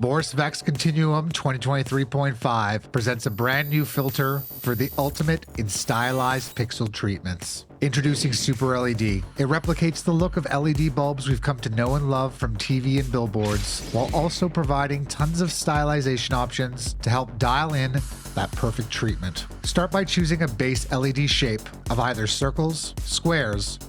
Boris Continuum 2023.5 presents a brand new filter for the ultimate in stylized pixel treatments. Introducing Super LED. It replicates the look of LED bulbs we've come to know and love from TV and billboards, while also providing tons of stylization options to help dial in that perfect treatment. Start by choosing a base LED shape of either circles, squares,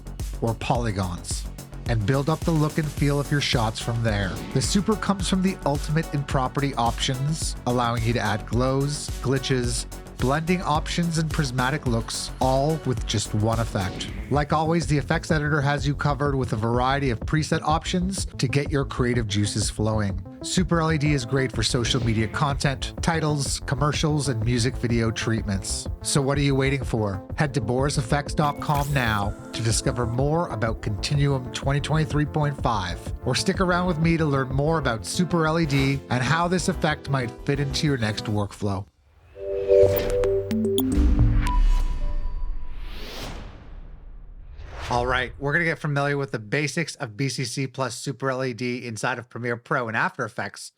or polygons, and build up the look and feel of your shots from there. The Super comes from the ultimate in property options, allowing you to add glows, glitches, blending options, and prismatic looks, all with just one effect. Like always, the effects editor has you covered with a variety of preset options to get your creative juices flowing. Super LED is great for social media content, titles, commercials, and music video treatments. So what are you waiting for? Head to boriseffects.com now to discover more about Continuum 2023.5, or stick around with me to learn more about Super LED and how this effect might fit into your next workflow. All right, we're going to get familiar with the basics of BCC plus Super LED inside of Premiere Pro and After Effects,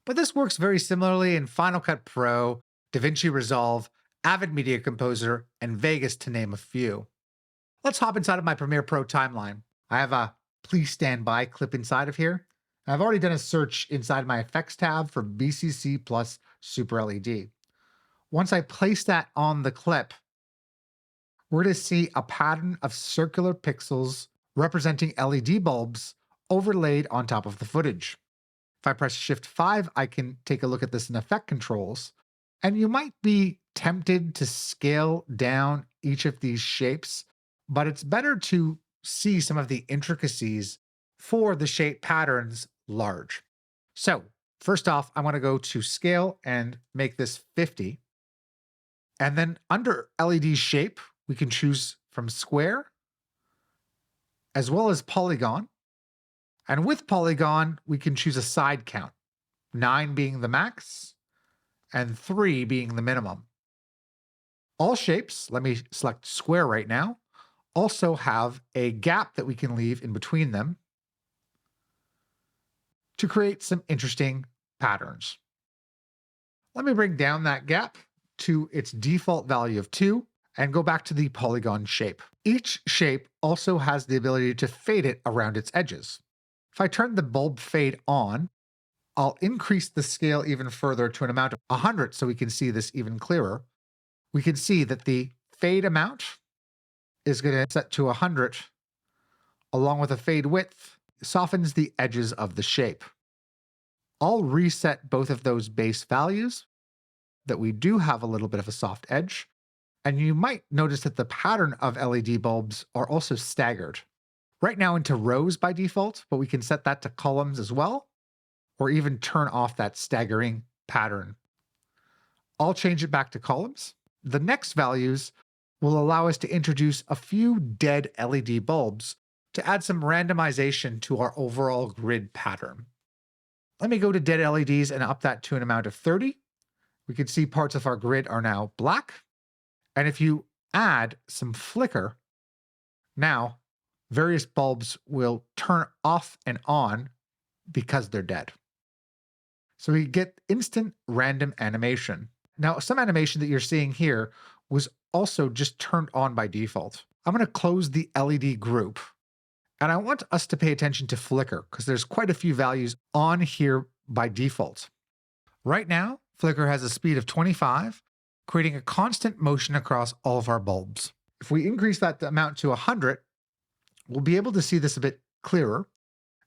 but this works very similarly in Final Cut Pro, DaVinci Resolve, Avid Media Composer, and Vegas, to name a few. Let's hop inside of my Premiere Pro timeline. I have a Please Stand By clip inside of here. I've already done a search inside my Effects tab for BCC plus Super LED. Once I place that on the clip, we're going to see a pattern of circular pixels representing LED bulbs overlaid on top of the footage. If I press Shift 5, I can take a look at this in Effect Controls, and you might be tempted to scale down each of these shapes, but it's better to see some of the intricacies for the shape patterns large. So first off, I want to go to Scale and make this 50. And then under LED Shape, we can choose from Square as well as Polygon. And with Polygon, we can choose a side count, 9 being the max and 3 being the minimum. All shapes, let me select Square right now, also have a gap that we can leave in between them to create some interesting patterns. Let me bring down that gap to its default value of 2 and go back to the polygon shape. Each shape also has the ability to fade it around its edges. If I turn the bulb fade on, I'll increase the scale even further to an amount of 100 so we can see this even clearer. We can see that the fade amount is going to set to 100, along with a fade width, softens the edges of the shape. I'll reset both of those base values that we do have a little bit of a soft edge. And you might notice that the pattern of LED bulbs are also staggered. Right now into rows by default, but we can set that to columns as well, or even turn off that staggering pattern. I'll change it back to columns. The next values will allow us to introduce a few dead LED bulbs to add some randomization to our overall grid pattern. Let me go to dead LEDs and up that to an amount of 30. We can see parts of our grid are now black. And if you add some flicker, now various bulbs will turn off and on because they're dead. So we get instant random animation. Now, some animation that you're seeing here was also just turned on by default. I'm going to close the LED group, and I want us to pay attention to flicker because there's quite a few values on here by default. Right now, flicker has a speed of 25, creating a constant motion across all of our bulbs. If we increase that amount to 100, we'll be able to see this a bit clearer.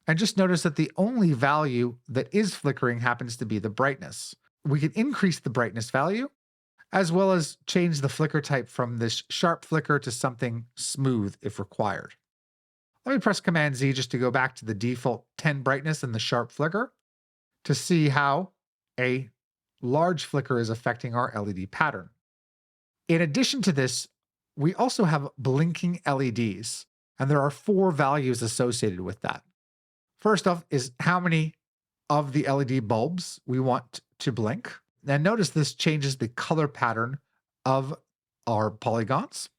And just notice that the only value that is flickering happens to be the brightness. We can increase the brightness value, as well as change the flicker type from this sharp flicker to something smooth if required. Let me press Command Z just to go back to the default 10 brightness and the sharp flicker to see how a large flicker is affecting our LED pattern. In addition to this, we also have blinking LEDs, and there are 4 values associated with that. First off is how many of the LED bulbs we want to blink. And notice this changes the color pattern of our polygons.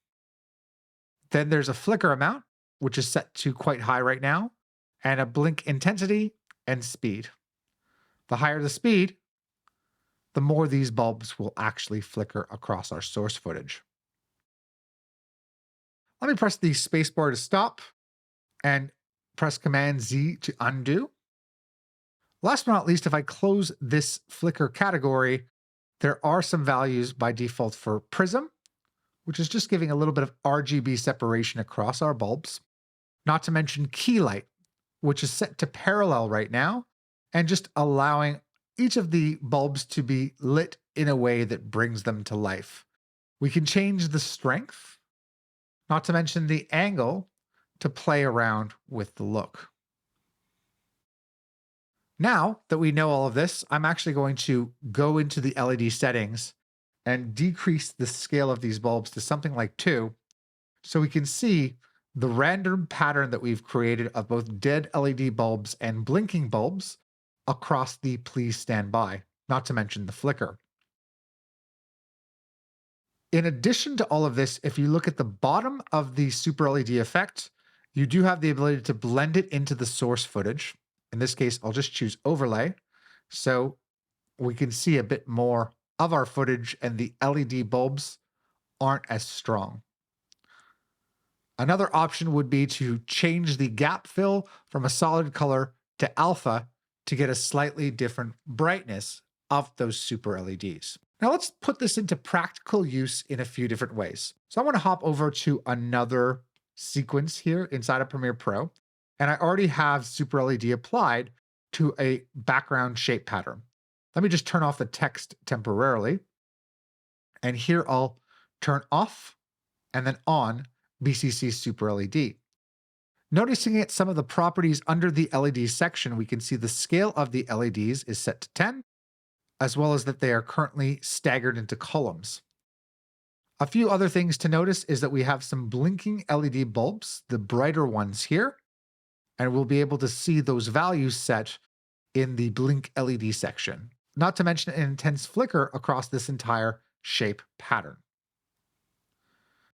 Then there's a flicker amount, which is set to quite high right now, and a blink intensity and speed. The higher the speed, the more these bulbs will actually flicker across our source footage. Let me press the spacebar to stop and press Command Z to undo. Last but not least, if I close this flicker category, there are some values by default for prism, which is just giving a little bit of RGB separation across our bulbs. Not to mention key light, which is set to parallel right now, and just allowing each of the bulbs to be lit in a way that brings them to life. We can change the strength, not to mention the angle, to play around with the look. Now that we know all of this, I'm actually going to go into the LED settings and decrease the scale of these bulbs to something like 2, so we can see the random pattern that we've created of both dead LED bulbs and blinking bulbs across the please stand by, not to mention the flicker. In addition to all of this, if you look at the bottom of the Super LED effect, you do have the ability to blend it into the source footage. In this case, I'll just choose overlay, so we can see a bit more of our footage and the LED bulbs aren't as strong. Another option would be to change the gap fill from a solid color to alpha to get a slightly different brightness of those Super LEDs. Now let's put this into practical use in a few different ways. So I want to hop over to another sequence here inside of Premiere Pro, and I already have Super LED applied to a background shape pattern. Let me just turn off the text temporarily, and here I'll turn off and then on BCC Super LED. Noticing at some of the properties under the LED section, we can see the scale of the LEDs is set to 10, as well as that they are currently staggered into columns. A few other things to notice is that we have some blinking LED bulbs, the brighter ones here, and we'll be able to see those values set in the blink LED section, not to mention an intense flicker across this entire shape pattern.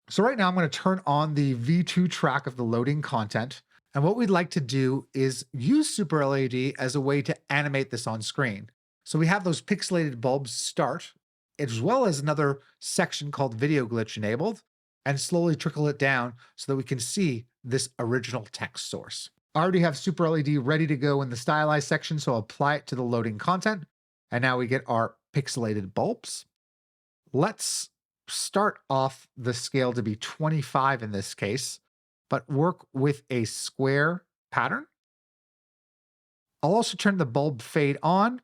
So right now I'm going to turn on the V2 track of the loading content. And what we'd like to do is use Super LED as a way to animate this on screen. So we have those pixelated bulbs start, as well as another section called video glitch enabled, and slowly trickle it down so that we can see this original text source. I already have Super LED ready to go in the stylized section, so I'll apply it to the loading content. And now we get our pixelated bulbs. Let's start off the scale to be 25 in this case, but work with a square pattern. I'll also turn the bulb fade on,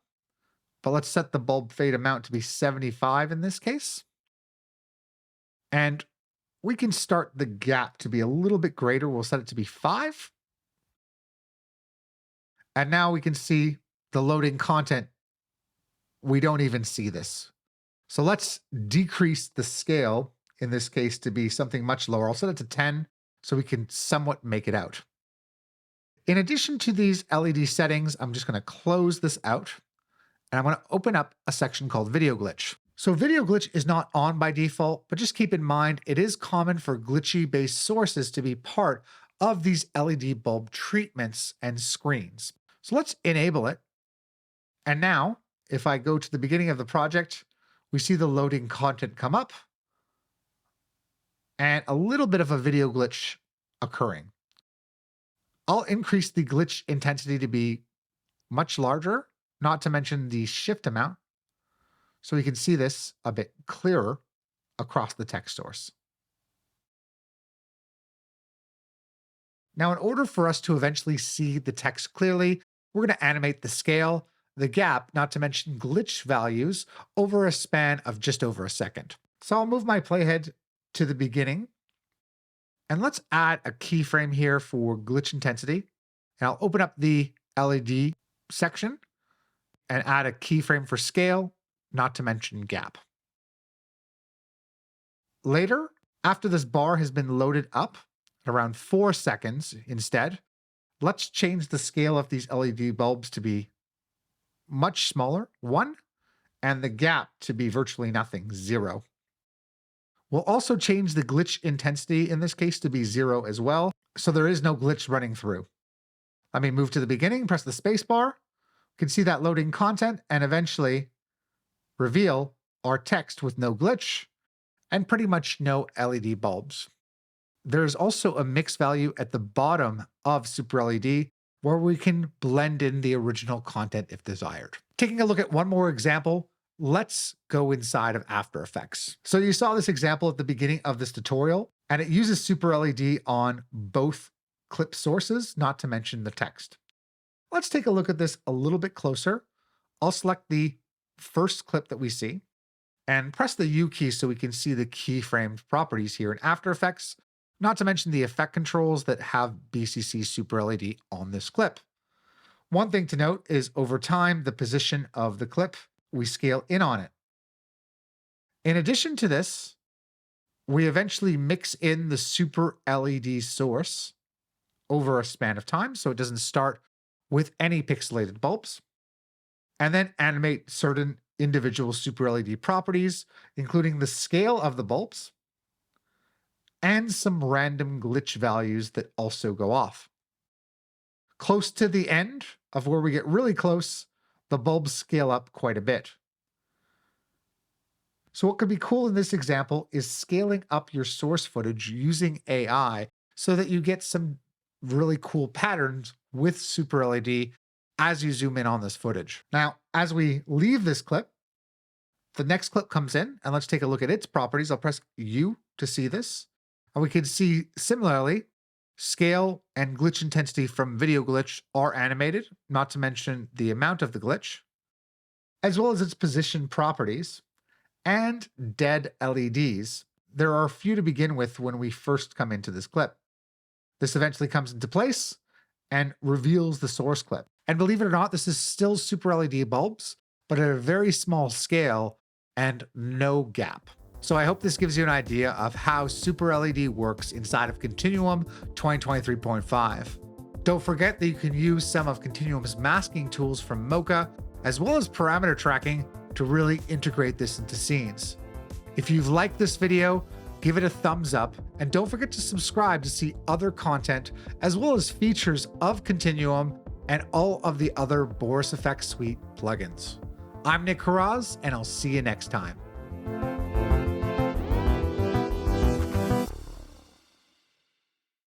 but let's set the bulb fade amount to be 75 in this case. And we can start the gap to be a little bit greater. We'll set it to be 5. And now we can see the loading content. We don't even see this. So let's decrease the scale, in this case, to be something much lower. I'll set it to 10 so we can somewhat make it out. In addition to these LED settings, I'm just going to close this out, and I'm going to open up a section called Video Glitch. So Video Glitch is not on by default, but just keep in mind it is common for glitchy-based sources to be part of these LED bulb treatments and screens. So let's enable it. And now, if I go to the beginning of the project, we see the loading content come up and a little bit of a video glitch occurring. I'll increase the glitch intensity to be much larger, not to mention the shift amount, so we can see this a bit clearer across the text source. Now, in order for us to eventually see the text clearly, we're going to animate the scale, the gap, not to mention glitch values, over a span of just over a second. So I'll move my playhead to the beginning, and let's add a keyframe here for glitch intensity. And I'll open up the LED section and add a keyframe for scale, not to mention gap. Later, after this bar has been loaded up, around 4 seconds instead, let's change the scale of these LED bulbs to be much smaller, 1, and the gap to be virtually nothing, 0. We'll also change the glitch intensity in this case to be 0 as well, so there is no glitch running through. Let me move to the beginning, press the space bar. can see that loading content and eventually reveal our text with no glitch and pretty much no LED bulbs. There's also a mix value at the bottom of Super LED where we can blend in the original content if desired. Taking a look at one more example, let's go inside of After Effects. So you saw this example at the beginning of this tutorial, and it uses Super LED on both clip sources, not to mention the text. Let's take a look at this a little bit closer. I'll select the first clip that we see and press the U key so we can see the keyframed properties here in After Effects, not to mention the effect controls that have BCC Super LED on this clip. One thing to note is over time, the position of the clip, we scale in on it. In addition to this, we eventually mix in the Super LED source over a span of time, so it doesn't start with any pixelated bulbs, and then animate certain individual Super LED properties, including the scale of the bulbs and some random glitch values that also go off. Close to the end of where we get really close, the bulbs scale up quite a bit. So what could be cool in this example is scaling up your source footage using AI so that you get some really cool patterns with Super LED as you zoom in on this footage. Now, as we leave this clip, the next clip comes in, and let's take a look at its properties. I'll press U to see this. And we can see similarly, scale and glitch intensity from video glitch are animated, not to mention the amount of the glitch, as well as its position properties and dead LEDs. There are a few to begin with when we first come into this clip. This eventually comes into place and reveals the source clip. And believe it or not, this is still Super LED bulbs, but at a very small scale and no gap. So I hope this gives you an idea of how Super LED works inside of Continuum 2023.5. Don't forget that you can use some of Continuum's masking tools from Mocha, as well as parameter tracking to really integrate this into scenes. If you've liked this video, give it a thumbs up, and don't forget to subscribe to see other content, as well as features of Continuum and all of the other Boris Effects Suite plugins. I'm Nick Harauz, and I'll see you next time.